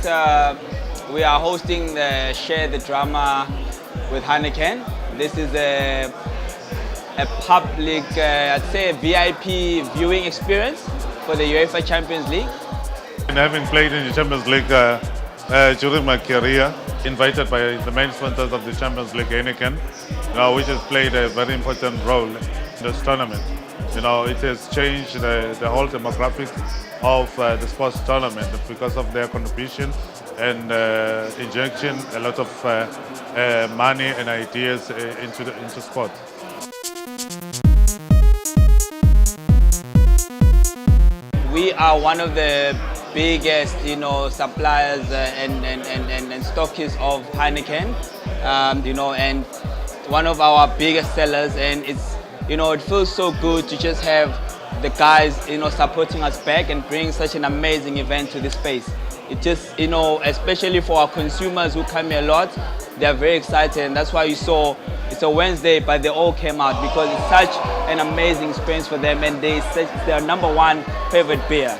we are hosting the Share the Drama with Heineken. This is a public, I'd say a VIP viewing experience for the UEFA Champions League. And having played in the Champions League during my career, invited by the main sponsors of the Champions League, Heineken, which has played a very important role in this tournament. It has changed the whole demographic of the sports tournament because of their contribution and injection a lot of money and ideas into sport. We are one of the biggest, suppliers and stockists of Heineken, and one of our biggest sellers. And it feels so good to just have the guys, supporting us back and bring such an amazing event to this space. It just, especially for our consumers who come here a lot, they're very excited, and that's why you saw it's a Wednesday, but they all came out because it's such an amazing experience for them, and it's their #1 favorite beer.